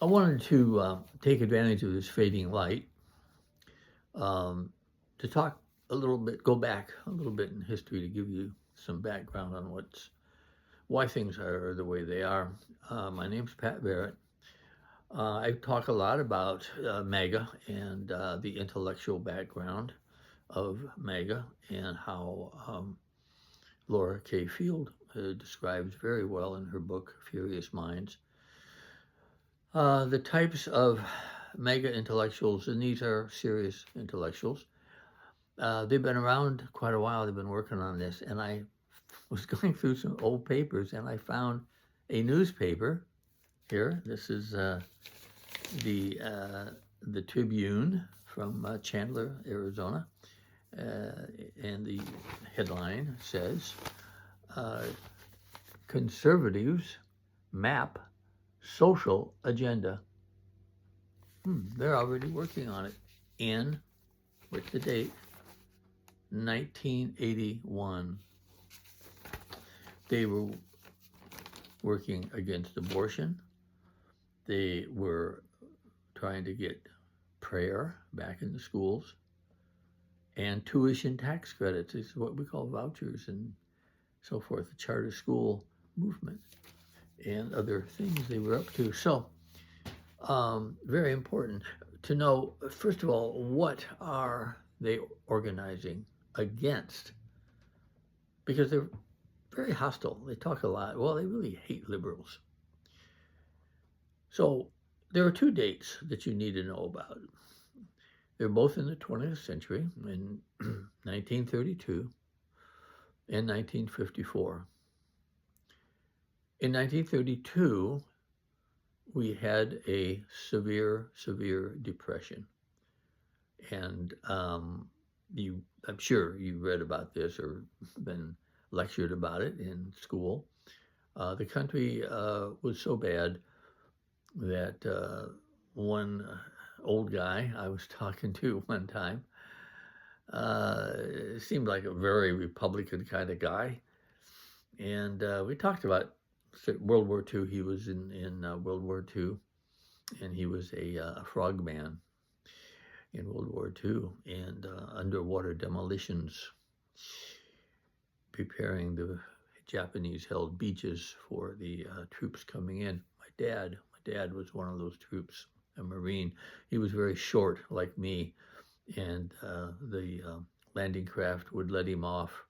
I wanted to take advantage of this fading light um, to talk a little bit, go back a little bit in history to give you some background on why things are the way they are. My name's Pat Barrett. I talk a lot about MAGA and the intellectual background of MAGA and how Laura K. Field describes very well in her book Furious Minds. The types of MAGA intellectuals, and these are serious intellectuals, they've been around quite a while. They've been working on this, and I was going through some old papers, and I found a newspaper here. This is the uh, the Tribune from Chandler, Arizona, and the headline says, uh, "Conservatives map social agenda." They're already working on it. In, what's the date? 1981. They were working against abortion. They were trying to get prayer back in the schools and tuition tax credits. This is what we call vouchers and so forth, the charter school movement and other things they were up to. So, very important to know, first of all, what are they organizing against? Because they're very hostile. They talk a lot. Well, they really hate liberals. So there are two dates that you need to know about. They're both in the 20th century, in 1932 and 1954. In 1932, we had a severe depression. And I'm sure you read about this or been lectured about it in school. The country was so bad that one old guy I was talking to one time seemed like a very Republican kind of guy. And we talked about World War II. He was in World War II, and he was a frogman in World War II and underwater demolitions, preparing the Japanese-held beaches for the troops coming in. My dad was one of those troops, a Marine. He was very short, like me, and the landing craft would let him off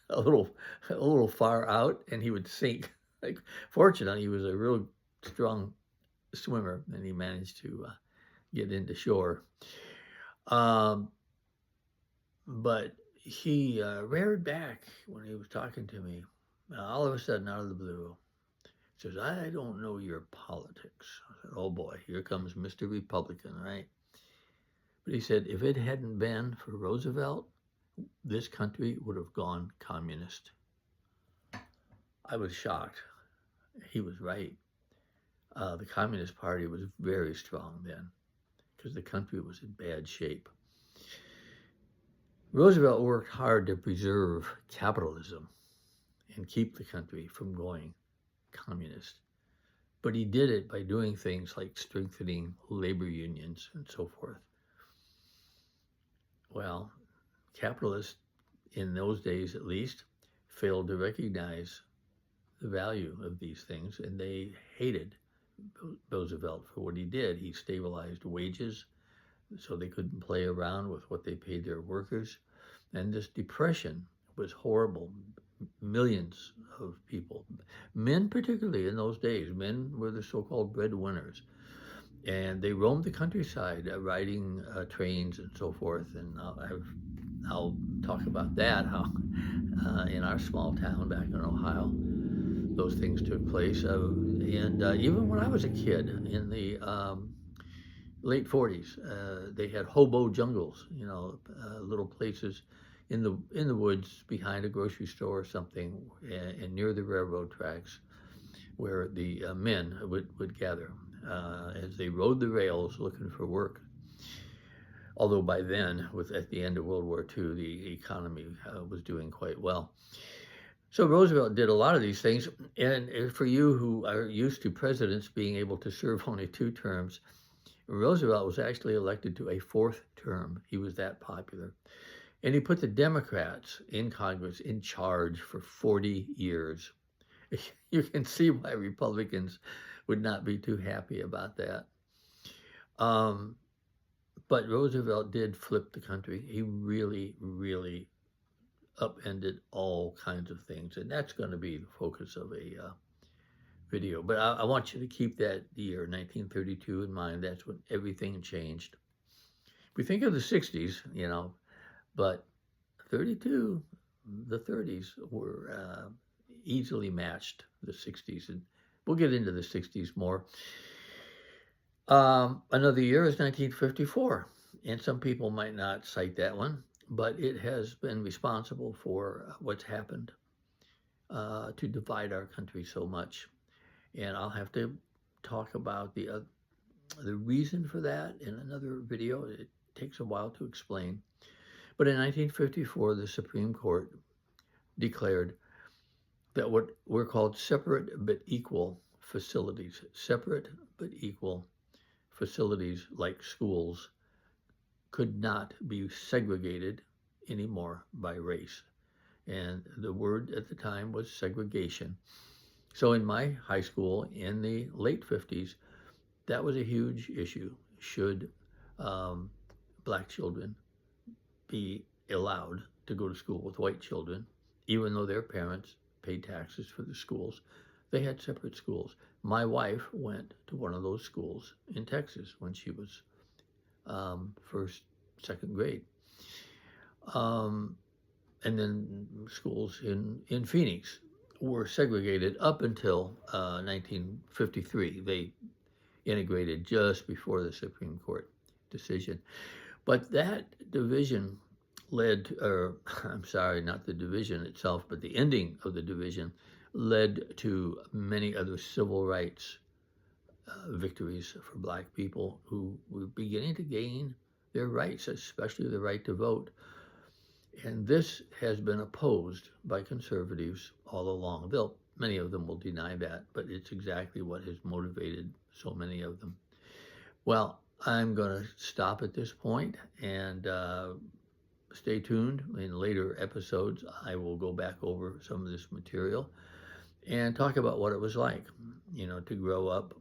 a little far out, and he would sink. Like, fortunately, he was a real strong swimmer, and he managed to get into shore. But he reared back when he was talking to me. All of a sudden, out of the blue, says, "I don't know your politics." I said, "Oh boy, here comes Mr. Republican, right?" But he said, if it hadn't been for Roosevelt, this country would have gone communist. I was shocked. He was right. The Communist Party was very strong then because the country was in bad shape. Roosevelt worked hard to preserve capitalism and keep the country from going communist. But he did it by doing things like strengthening labor unions and so forth. Well, capitalists, in those days at least, failed to recognize the value of these things, and they hated Roosevelt for what he did. He stabilized wages so they couldn't play around with what they paid their workers. And this depression was horrible. Millions of people, men particularly in those days, men were the so-called breadwinners. And they roamed the countryside, riding trains and so forth. And I'll talk about that, how in our small town back in Ohio, those things took place. And even when I was a kid in the late 40s, they had hobo jungles, little places in the woods behind a grocery store or something, and near the railroad tracks, where the men would gather as they rode the rails looking for work. Although by then, at the end of World War II, the economy was doing quite well. So Roosevelt did a lot of these things, and for you who are used to presidents being able to serve only 2 terms, Roosevelt was actually elected to a 4th term. He was that popular. And he put the Democrats in Congress in charge for 40 years. You can see why Republicans would not be too happy about that. Um, but Roosevelt did flip the country. He really, really upended all kinds of things. And that's going to be the focus of a video. But I want you to keep that year, 1932, in mind. That's when everything changed. We think of the 60s, but 32, the 30s were easily matched the 60s. And we'll get into the 60s more. Another year is 1954. And some people might not cite that one, but it has been responsible for what's happened to divide our country so much. And I'll have to talk about the reason for that in another video. It takes a while to explain. But in 1954, the Supreme Court declared that what were called separate but equal facilities, separate but equal facilities like schools, could not be segregated anymore by race. And the word at the time was segregation. So in my high school in the late 50s, that was a huge issue. Should black children be allowed to go to school with white children, even though their parents paid taxes for the schools? They had separate schools. My wife went to one of those schools in Texas when she was first, second grade. And then schools in Phoenix were segregated up until 1953. They integrated just before the Supreme Court decision. But that division led, or I'm sorry, not the division itself, but the ending of the division led to many other civil rights victories for black people who were beginning to gain their rights, especially the right to vote. And this has been opposed by conservatives all along. Many of them will deny that, but it's exactly what has motivated so many of them. Well, I'm going to stop at this point and stay tuned. In later episodes, I will go back over some of this material and talk about what it was like, to grow up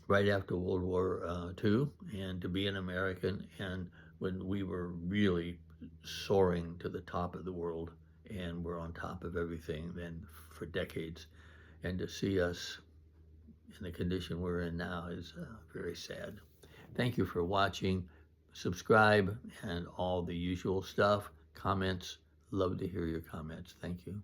right after World War II and to be an American, and when we were really soaring to the top of the world and we're on top of everything then for decades, and to see us in the condition we're in now is very sad. Thank you for watching. Subscribe and all the usual stuff. Comments. Love to hear your comments. Thank you.